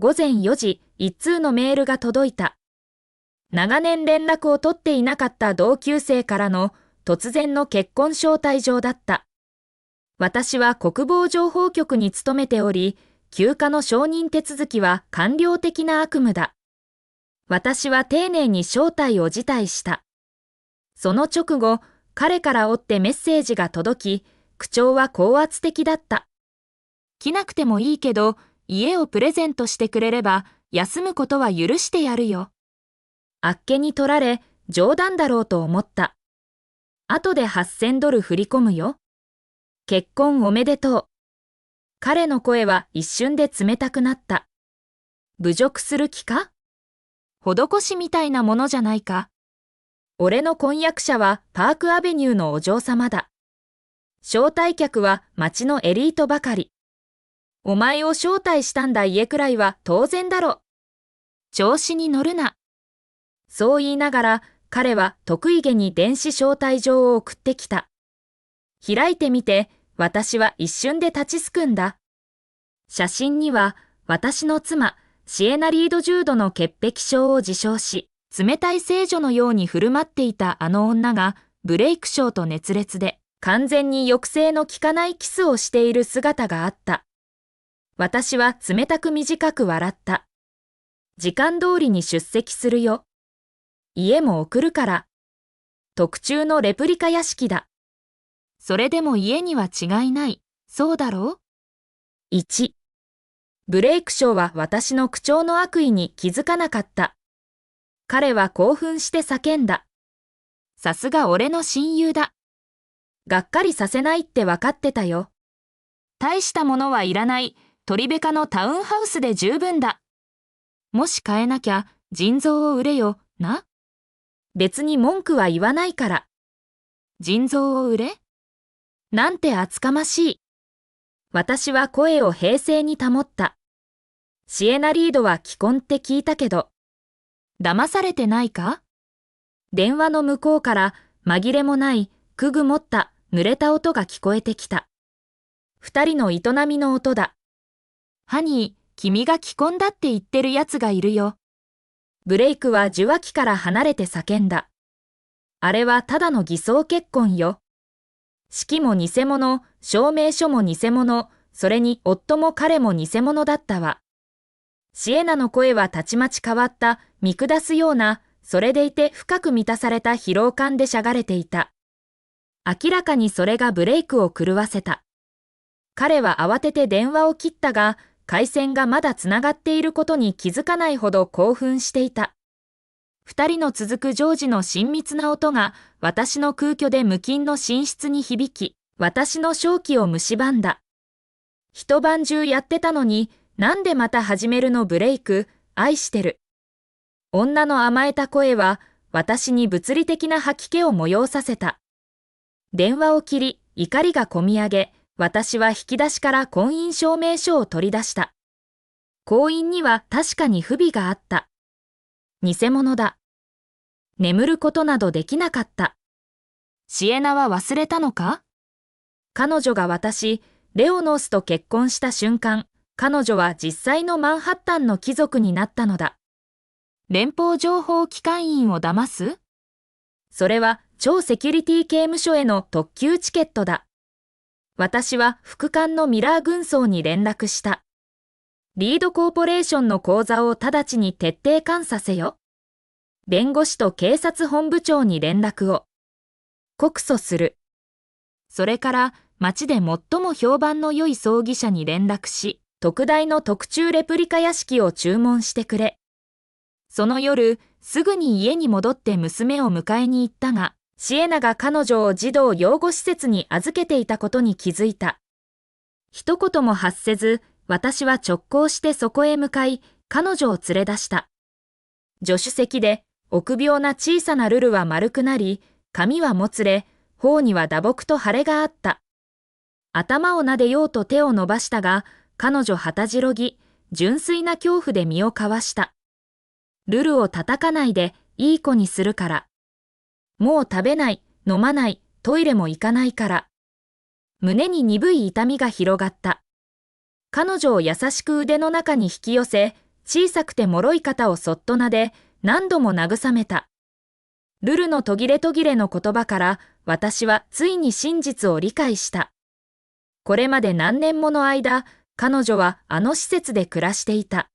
午前4時、一通のメールが届いた。長年連絡を取っていなかった同級生からの突然の結婚招待状だった。私は国防情報局に勤めており、休暇の承認手続きは官僚的な悪夢だ。私は丁寧に招待を辞退した。その直後、彼から追ってメッセージが届き、口調は高圧的だった。来なくてもいいけど、家をプレゼントしてくれれば、休むことは許してやるよ。あっけに取られ、冗談だろうと思った。後で$8000振り込むよ。結婚おめでとう。彼の声は一瞬で冷たくなった。侮辱する気か？施しみたいなものじゃないか。俺の婚約者はパークアベニューのお嬢様だ。招待客は町のエリートばかり。お前を招待したんだ家くらいは当然だろ。調子に乗るな。そう言いながら彼は得意げに電子招待状を送ってきた。開いてみて私は一瞬で立ちすくんだ。写真には私の妻、シエナ・リード・ジュードの潔癖症を自称し、冷たい聖女のように振る舞っていたあの女がブレイクショーと熱烈で完全に抑制の効かないキスをしている姿があった。私は冷たく短く笑った。時間通りに出席するよ。家も送るから。特注のレプリカ屋敷だ。それでも家には違いない。そうだろう？ 1. ブレイクショーは私の口調の悪意に気づかなかった。彼は興奮して叫んだ。さすが俺の親友だ。がっかりさせないってわかってたよ。大したものはいらない。トリベカのタウンハウスで十分だ。もし買えなきゃ腎臓を売れよ、な。別に文句は言わないから。腎臓を売れ？なんて厚かましい。私は声を平静に保った。シエナ・リードは既婚って聞いたけど。騙されてないか？電話の向こうから紛れもないくぐもった濡れた音が聞こえてきた。二人の営みの音だ。ハニー、君が既婚だって言ってるやつがいるよ。ブレイクは受話器から離れて叫んだ。あれはただの偽装結婚よ。式も偽物、証明書も偽物、それに夫も彼も偽物だったわ。シエナの声はたちまち変わった、見下すような、それでいて深く満たされた疲労感でしゃがれていた。明らかにそれがブレイクを狂わせた。彼は慌てて電話を切ったが、回線がまだつながっていることに気づかないほど興奮していた。二人の続く常時の親密な音が私の空虚で無菌の寝室に響き、私の正気を蝕んだ。一晩中やってたのに、なんでまた始めるのブレイク、愛してる。女の甘えた声は私に物理的な吐き気を催させた。電話を切り、怒りがこみ上げ、私は引き出しから婚姻証明書を取り出した。婚姻には確かに不備があった。偽物だ。眠ることなどできなかった。シエナは忘れたのか？彼女がレオノースと結婚した瞬間、彼女は実際のマンハッタンの貴族になったのだ。連邦情報機関員を騙す？それは超セキュリティ刑務所への特急チケットだ。私は副官のミラー軍曹に連絡した。リードコーポレーションの口座を直ちに徹底監査せよ。弁護士と警察本部長に連絡を。告訴する。それから町で最も評判の良い葬儀社に連絡し、特大の特注レプリカ屋敷を注文してくれ。その夜、すぐに家に戻って娘を迎えに行ったが、シエナが彼女を児童養護施設に預けていたことに気づいた。一言も発せず、私は直行してそこへ向かい、彼女を連れ出した。助手席で、臆病な小さなルルは丸くなり、髪はもつれ、頬には打撲と腫れがあった。頭を撫でようと手を伸ばしたが、彼女旗白ぎ、純粋な恐怖で身をかわした。ルルを叩かないで、いい子にするから。もう食べない、飲まない、トイレも行かないから。胸に鈍い痛みが広がった。彼女を優しく腕の中に引き寄せ、小さくて脆い肩をそっと撫で、何度も慰めた。ルルの途切れ途切れの言葉から、私はついに真実を理解した。これまで何年もの間、彼女はあの施設で暮らしていた。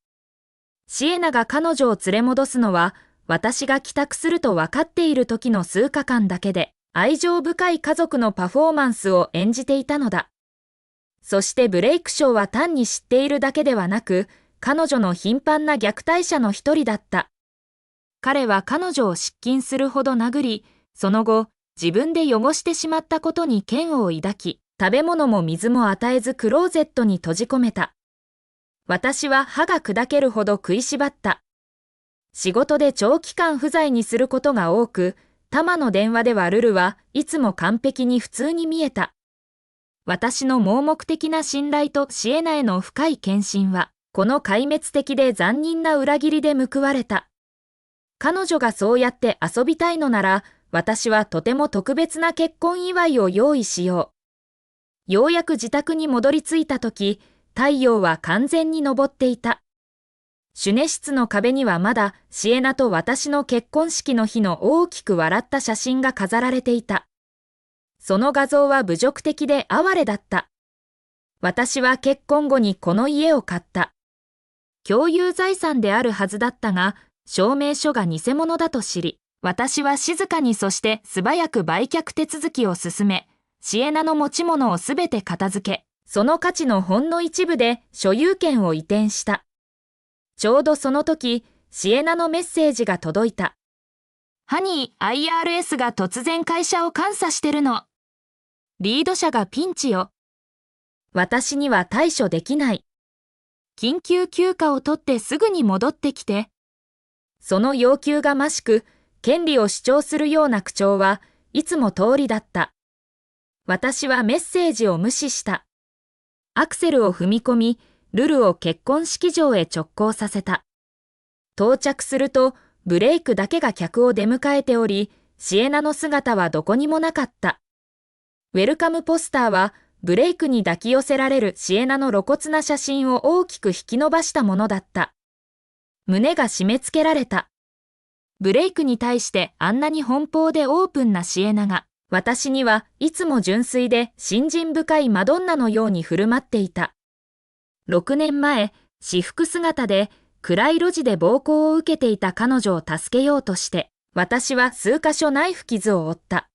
シエナが彼女を連れ戻すのは、私が帰宅すると分かっている時の数日間だけで、愛情深い家族のパフォーマンスを演じていたのだ。そしてブレイクショーは単に知っているだけではなく、彼女の頻繁な虐待者の一人だった。彼は彼女を失禁するほど殴り、その後、自分で汚してしまったことに嫌悪を抱き、食べ物も水も与えずクローゼットに閉じ込めた。私は歯が砕けるほど食いしばった。仕事で長期間不在にすることが多く、タマの電話ではルルはいつも完璧に普通に見えた。私の盲目的な信頼とシエナへの深い献身は、この壊滅的で残忍な裏切りで報われた。彼女がそうやって遊びたいのなら、私はとても特別な結婚祝いを用意しよう。ようやく自宅に戻り着いたとき、太陽は完全に昇っていた。シュネ室の壁にはまだシエナと私の結婚式の日の大きく笑った写真が飾られていた。その画像は侮辱的で哀れだった。私は結婚後にこの家を買った。共有財産であるはずだったが、証明書が偽物だと知り、私は静かにそして素早く売却手続きを進め、シエナの持ち物をすべて片付け、その価値のほんの一部で所有権を移転した。ちょうどその時、シエナのメッセージが届いた。ハニー、IRS が突然会社を監査してるの。リード社がピンチよ。私には対処できない。緊急休暇を取ってすぐに戻ってきて。その要求がましく、権利を主張するような口調はいつも通りだった。私はメッセージを無視した。アクセルを踏み込み、ルルを結婚式場へ直行させた。到着すると、ブレイクだけが客を出迎えており、シエナの姿はどこにもなかった。ウェルカムポスターは、ブレイクに抱き寄せられるシエナの露骨な写真を大きく引き伸ばしたものだった。胸が締め付けられた。ブレイクに対してあんなに奔放でオープンなシエナが、私にはいつも純粋で信心深いマドンナのように振る舞っていた。6年前、私服姿で暗い路地で暴行を受けていた彼女を助けようとして、私は数箇所ナイフ傷を負った。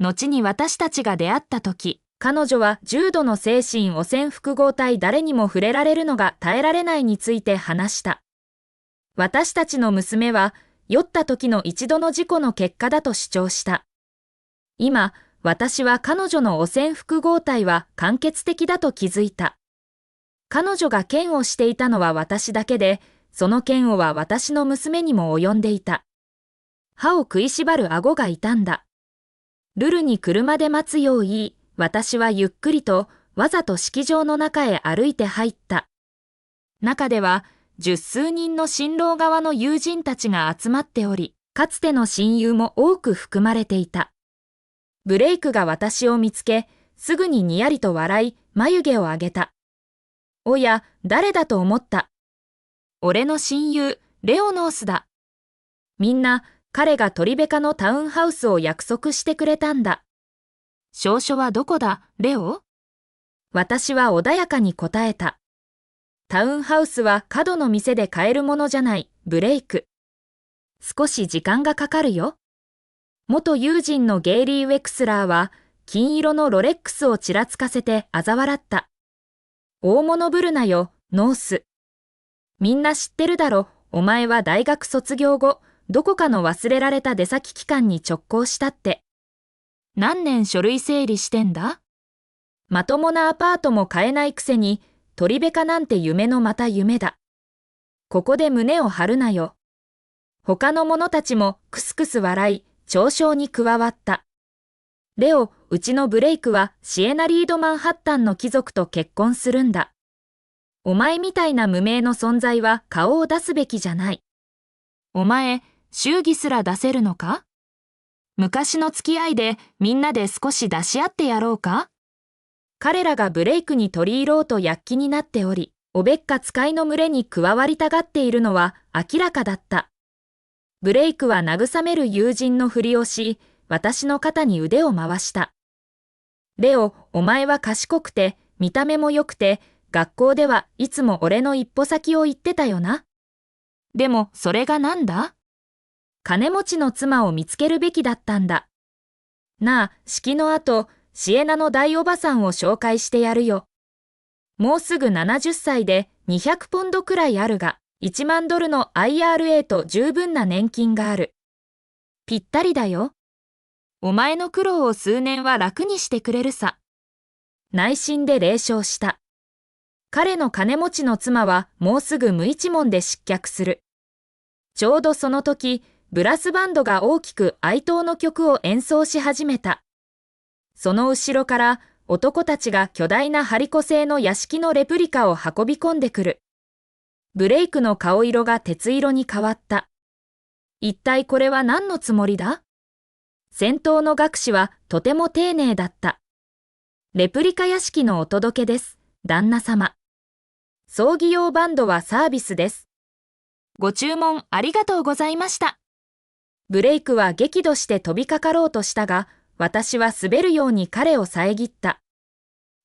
後に私たちが出会った時、彼女は重度の精神汚染複合体誰にも触れられるのが耐えられないについて話した。私たちの娘は酔った時の一度の事故の結果だと主張した。今、私は彼女の汚染複合体は完結的だと気づいた。彼女が嫌悪していたのは私だけで、その嫌悪は私の娘にも及んでいた。歯を食いしばる顎が痛んだ。ルルに車で待つよう言い、私はゆっくりとわざと式場の中へ歩いて入った。中では十数人の新郎側の友人たちが集まっており、かつての親友も多く含まれていた。ブレイクが私を見つけ、すぐににやりと笑い、眉毛を上げた。おや、誰だと思った。俺の親友、レオノースだ。みんな、彼がトリベカのタウンハウスを約束してくれたんだ。証書はどこだ、レオ？私は穏やかに答えた。タウンハウスは角の店で買えるものじゃない、ブレイク。少し時間がかかるよ。元友人のゲイリー・ウェクスラーは、金色のロレックスをちらつかせて嘲笑った。大物ぶるなよ、ノース。みんな知ってるだろ、お前は大学卒業後、どこかの忘れられた出先機関に直行したって。何年書類整理してんだ？まともなアパートも買えないくせに、トリベカなんて夢のまた夢だ。ここで胸を張るなよ。他の者たちもクスクス笑い、嘲笑に加わった。レオ、うちのブレイクはシエナ・リードマンハッタンの貴族と結婚するんだ。お前みたいな無名の存在は顔を出すべきじゃない。お前、祝儀すら出せるのか？昔の付き合いでみんなで少し出し合ってやろうか？彼らがブレイクに取り入ろうと躍起になっており、おべっか使いの群れに加わりたがっているのは明らかだった。ブレイクは慰める友人のふりをし、私の肩に腕を回した。レオ、お前は賢くて、見た目も良くて、学校ではいつも俺の一歩先を言ってたよな。でも、それがなんだ？金持ちの妻を見つけるべきだったんだ。なあ、式の後、シエナの大おばさんを紹介してやるよ。もうすぐ70歳で200ポンドくらいあるが、1万ドルの IRA と十分な年金がある。ぴったりだよ。お前の苦労を数年は楽にしてくれるさ。内心で冷笑した。彼の金持ちの妻はもうすぐ無一文で失脚する。ちょうどその時、ブラスバンドが大きく哀悼の曲を演奏し始めた。その後ろから男たちが巨大なハリコ製の屋敷のレプリカを運び込んでくる。ブレイクの顔色が鉄色に変わった。一体これは何のつもりだ？先頭の学士はとても丁寧だった。レプリカ屋敷のお届けです、旦那様。葬儀用バンドはサービスです。ご注文ありがとうございました。ブレイクは激怒して飛びかかろうとしたが、私は滑るように彼を遮った。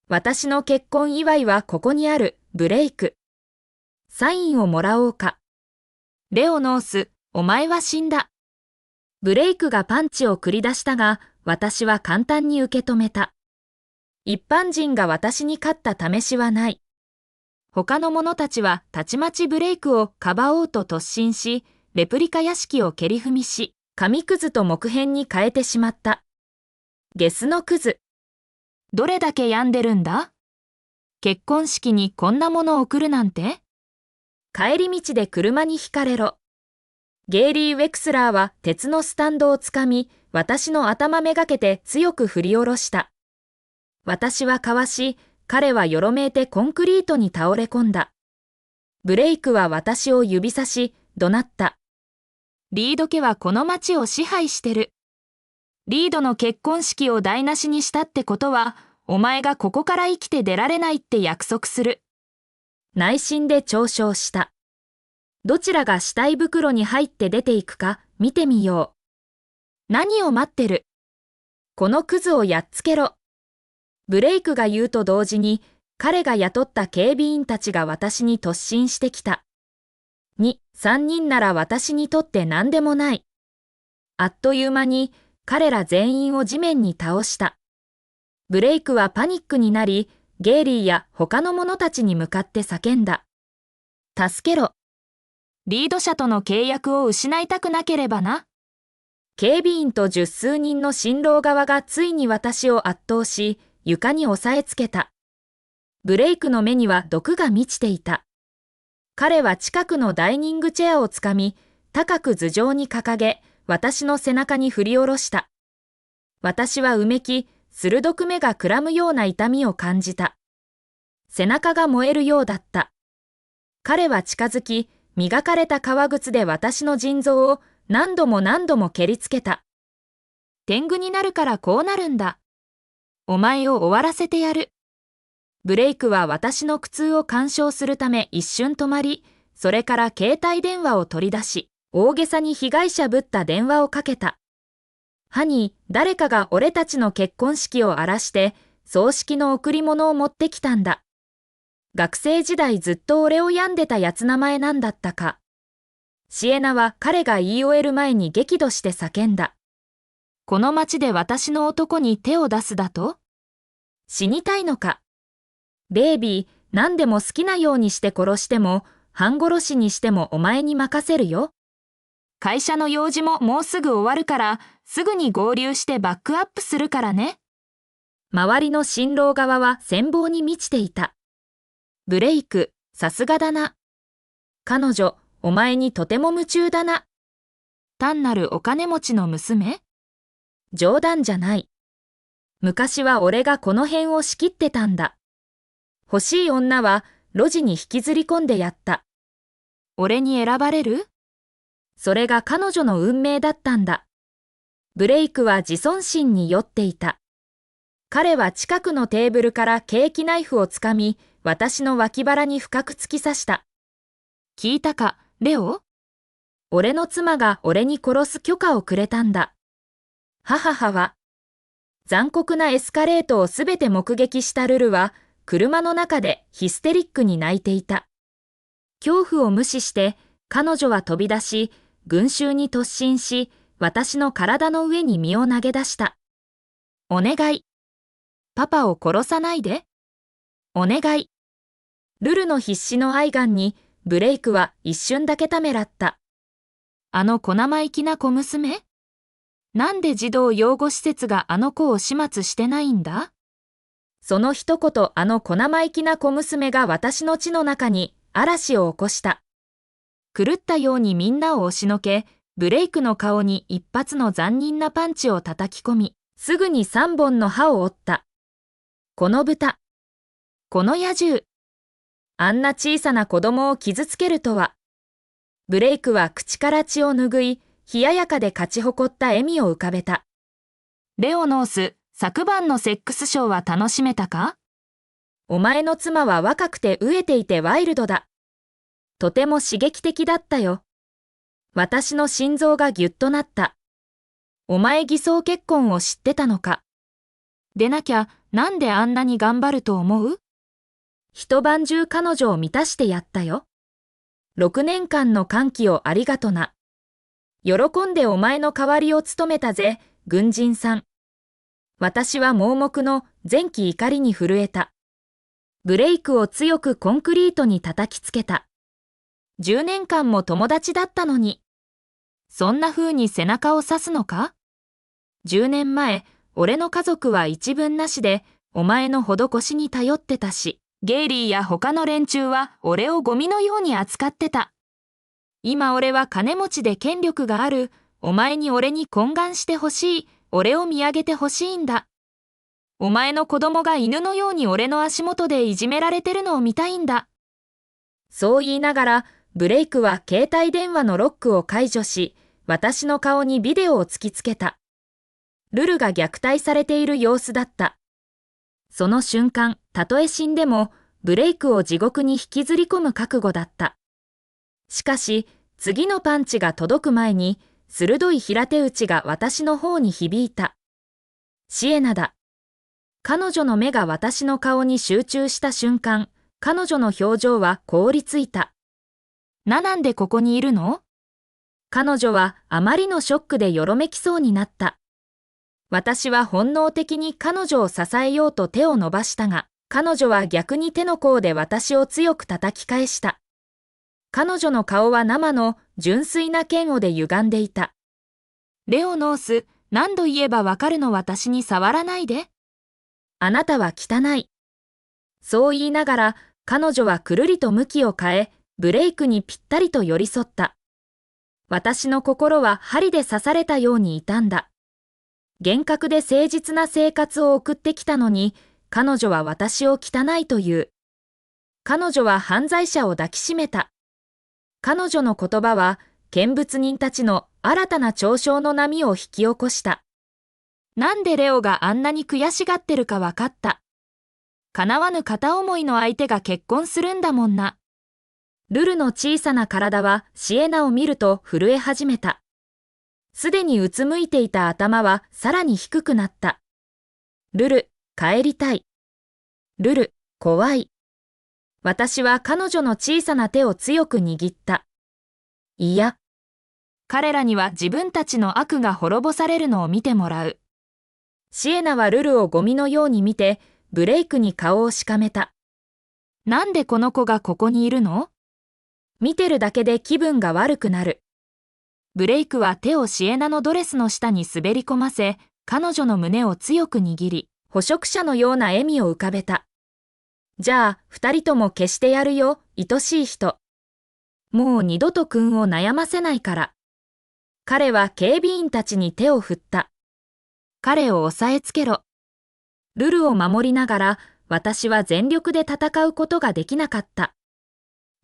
私の結婚祝いはここにある、ブレイク。サインをもらおうか。レオノース、お前は死んだ。ブレイクがパンチを繰り出したが、私は簡単に受け止めた。一般人が私に勝った試しはない。他の者たちはたちまちブレイクをかばおうと突進し、レプリカ屋敷を蹴り踏みし、紙くずと木片に変えてしまった。ゲスのクズ。どれだけ病んでるんだ？結婚式にこんなものを送るなんて？帰り道で車にひかれろ。ゲイリー・ウェクスラーは鉄のスタンドをつかみ、私の頭めがけて強く振り下ろした。私はかわし、彼はよろめいてコンクリートに倒れ込んだ。ブレイクは私を指さし、怒鳴った。リード家はこの町を支配してる。リードの結婚式を台無しにしたってことは、お前がここから生きて出られないって約束する。内心で嘲笑した。どちらが死体袋に入って出ていくか見てみよう。何を待ってる？このクズをやっつけろ。ブレイクが言うと同時に、彼が雇った警備員たちが私に突進してきた。3人なら私にとって何でもない。あっという間に彼ら全員を地面に倒した。ブレイクはパニックになり、ゲイリーや他の者たちに向かって叫んだ。助けろ。リード者との契約を失いたくなければな。警備員と10数人の新郎側がついに私を圧倒し、床に押さえつけた。ブレイクの目には毒が満ちていた。彼は近くのダイニングチェアをつかみ、高く頭上に掲げ、私の背中に振り下ろした。私はうめき、鋭く目がくらむような痛みを感じた。背中が燃えるようだった。彼は近づき、磨かれた革靴で私の腎臓を何度も何度も蹴りつけた。天狗になるからこうなるんだ。お前を終わらせてやる。ブレイクは私の苦痛を鑑賞するため一瞬止まり、それから携帯電話を取り出し、大げさに被害者ぶった電話をかけた。ハニー、誰かが俺たちの結婚式を荒らして、葬式の贈り物を持ってきたんだ。学生時代ずっと俺を病んでたやつ名前なんだったか。シエナは彼が言い終える前に激怒して叫んだ。この町で私の男に手を出すだと？死にたいのか。ベイビー、何でも好きなようにして殺しても、半殺しにしてもお前に任せるよ。会社の用事ももうすぐ終わるから、すぐに合流してバックアップするからね。周りの新郎側は羨望に満ちていた。ブレイク、さすがだな。彼女、お前にとても夢中だな。単なるお金持ちの娘？冗談じゃない。昔は俺がこの辺を仕切ってたんだ。欲しい女は路地に引きずり込んでやった。俺に選ばれる？それが彼女の運命だったんだ。ブレイクは自尊心に酔っていた。彼は近くのテーブルからケーキナイフをつかみ、私の脇腹に深く突き刺した。聞いたか、レオ？俺の妻が俺に殺す許可をくれたんだ。母は。残酷なエスカレートをすべて目撃したルルは、車の中でヒステリックに泣いていた。恐怖を無視して、彼女は飛び出し、群衆に突進し、私の体の上に身を投げ出した。お願い。パパを殺さないで。お願い。ルルの必死の愛願に、ブレイクは一瞬だけためらった。あの小生意気な小娘？なんで児童養護施設があの子を始末してないんだ？その一言、あの小生意気な小娘が私の血の中に嵐を起こした。狂ったようにみんなを押しのけ、ブレイクの顔に一発の残忍なパンチを叩き込み、すぐに3本の歯を折った。この豚。この野獣。あんな小さな子供を傷つけるとは。ブレイクは口から血を拭い、冷ややかで勝ち誇った笑みを浮かべた。レオノース、昨晩のセックスショーは楽しめたか？お前の妻は若くて飢えていてワイルドだ。とても刺激的だったよ。私の心臓がぎゅっとなった。お前偽装結婚を知ってたのか。でなきゃなんであんなに頑張ると思う？一晩中彼女を満たしてやったよ。6年間の歓喜をありがとな。喜んでお前の代わりを務めたぜ、軍人さん。私は盲目の前期怒りに震えた。ブレイクを強くコンクリートに叩きつけた。10年間も友達だったのに。そんな風に背中を刺すのか？ 10 年前、俺の家族は一文なしで、お前の施しに頼ってたし、ゲイリーや他の連中は俺をゴミのように扱ってた。今俺は金持ちで権力がある。お前に俺に懇願してほしい。俺を見上げてほしいんだ。お前の子供が犬のように俺の足元でいじめられてるのを見たいんだ。そう言いながら、ブレイクは携帯電話のロックを解除し、私の顔にビデオを突きつけた。ルルが虐待されている様子だった。その瞬間、たとえ死んでも、ブレイクを地獄に引きずり込む覚悟だった。しかし、次のパンチが届く前に、鋭い平手打ちが私の方に響いた。シエナだ。彼女の目が私の顔に集中した瞬間、彼女の表情は凍りついた。なんでここにいるの？彼女はあまりのショックでよろめきそうになった。私は本能的に彼女を支えようと手を伸ばしたが、彼女は逆に手の甲で私を強く叩き返した。彼女の顔は生の純粋な嫌悪で歪んでいた。レオノース、何度言えばわかるの？私に触らないで。あなたは汚い。そう言いながら、彼女はくるりと向きを変え、ブレイクにぴったりと寄り添った。私の心は針で刺されたように痛んだ。厳格で誠実な生活を送ってきたのに、彼女は私を汚いという。彼女は犯罪者を抱きしめた。彼女の言葉は、見物人たちの新たな嘲笑の波を引き起こした。なんでレオがあんなに悔しがってるかわかった。叶わぬ片思いの相手が結婚するんだもんな。ルルの小さな体はシエナを見ると震え始めた。すでにうつむいていた頭はさらに低くなった。ルル、帰りたい。ルル、怖い。私は彼女の小さな手を強く握った。いや。彼らには自分たちの悪が滅ぼされるのを見てもらう。シエナはルルをゴミのように見て、ブレイクに顔をしかめた。なんでこの子がここにいるの？見てるだけで気分が悪くなる。ブレイクは手をシエナのドレスの下に滑り込ませ、彼女の胸を強く握り、捕食者のような笑みを浮かべた。じゃあ、二人とも消してやるよ、愛しい人。もう二度と君を悩ませないから。彼は警備員たちに手を振った。彼を押さえつけろ。ルルを守りながら、私は全力で戦うことができなかった。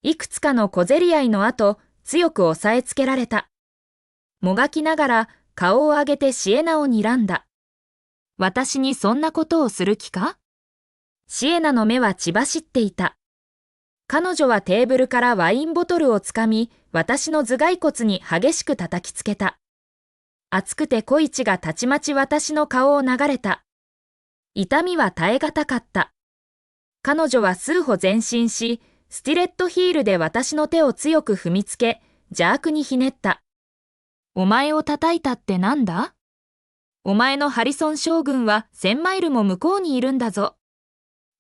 いくつかの小競り合いの後、強く押さえつけられた。もがきながら、顔を上げてシエナを睨んだ。私にそんなことをする気か？シエナの目は血走っていた。彼女はテーブルからワインボトルをつかみ、私の頭蓋骨に激しく叩きつけた。熱くて濃い血がたちまち私の顔を流れた。痛みは耐え難かった。彼女は数歩前進し、スティレットヒールで私の手を強く踏みつけ、邪悪にひねった。お前を叩いたってなんだ？お前のハリソン将軍は1000マイルも向こうにいるんだぞ。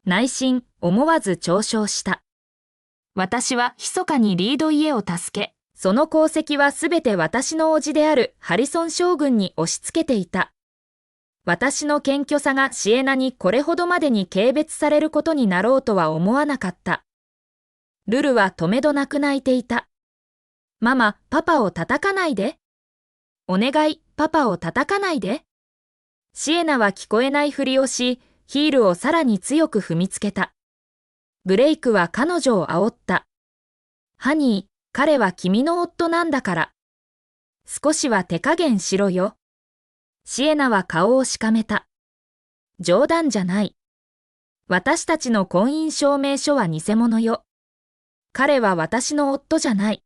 内心、思わず嘲笑した。私は密かにリード家を助け、その功績はすべて私の叔父であるハリソン将軍に押し付けていた。私の謙虚さがシエナにこれほどまでに軽蔑されることになろうとは思わなかった。ルルはとめどなく泣いていた。ママ、パパを叩かないで。お願い、パパを叩かないで。シエナは聞こえないふりをし、ヒールをさらに強く踏みつけた。ブレイクは彼女を煽った。ハニー、彼は君の夫なんだから。少しは手加減しろよ。シエナは顔をしかめた。冗談じゃない。私たちの婚姻証明書は偽物よ。彼は私の夫じゃない。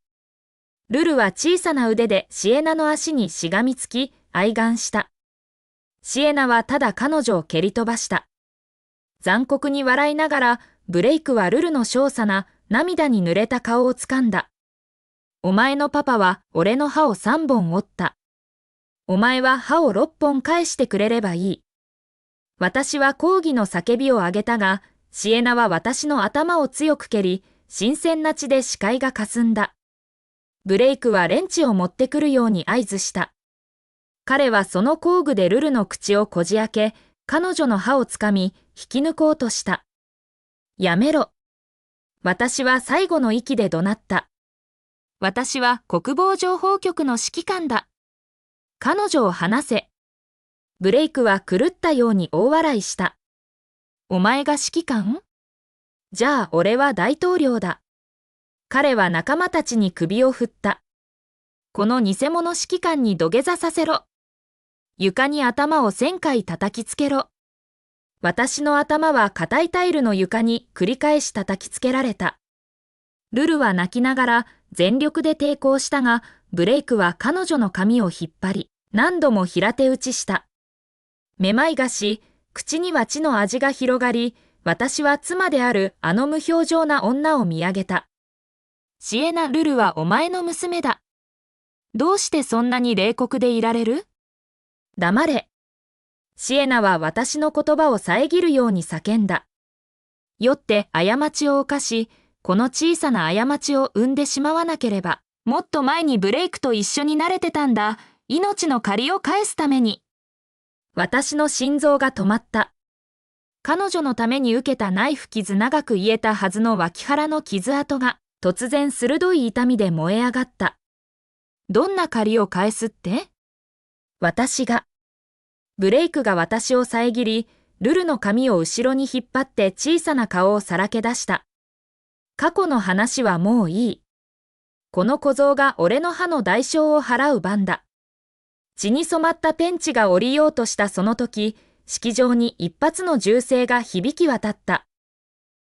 ルルは小さな腕でシエナの足にしがみつき、愛願した。シエナはただ彼女を蹴り飛ばした。残酷に笑いながら、ブレイクはルルの小さな涙に濡れた顔をつかんだ。お前のパパは俺の歯を3本折った。お前は歯を6本返してくれればいい。私は抗議の叫びを上げたが、シエナは私の頭を強く蹴り、新鮮な血で視界が霞んだ。ブレイクはレンチを持ってくるように合図した。彼はその工具でルルの口をこじ開け、彼女の歯をつかみ、引き抜こうとした。やめろ。私は最後の息で怒鳴った。私は国防情報局の指揮官だ。彼女を離せ。ブレイクは狂ったように大笑いした。お前が指揮官？じゃあ俺は大統領だ。彼は仲間たちに首を振った。この偽物指揮官に土下座させろ。床に頭を1000回叩きつけろ。私の頭は硬いタイルの床に繰り返し叩きつけられた。ルルは泣きながら全力で抵抗したが、ブレイクは彼女の髪を引っ張り、何度も平手打ちした。めまいがし、口には血の味が広がり、私は妻であるあの無表情な女を見上げた。シエナ・ルルはお前の娘だ。どうしてそんなに冷酷でいられる？黙れ。シエナは私の言葉を遮るように叫んだ。酔って過ちを犯し、この小さな過ちを生んでしまわなければ、もっと前にブレイクと一緒になれてたんだ。命の借りを返すために。私の心臓が止まった。彼女のために受けたナイフ傷長く癒えたはずの脇腹の傷跡が、突然鋭い痛みで燃え上がった。どんな借りを返すって？私が。ブレイクが私を遮り、ルルの髪を後ろに引っ張って小さな顔をさらけ出した。過去の話はもういい。この小僧が俺の歯の代償を払う番だ。血に染まったペンチが降りようとしたその時、式場に一発の銃声が響き渡った。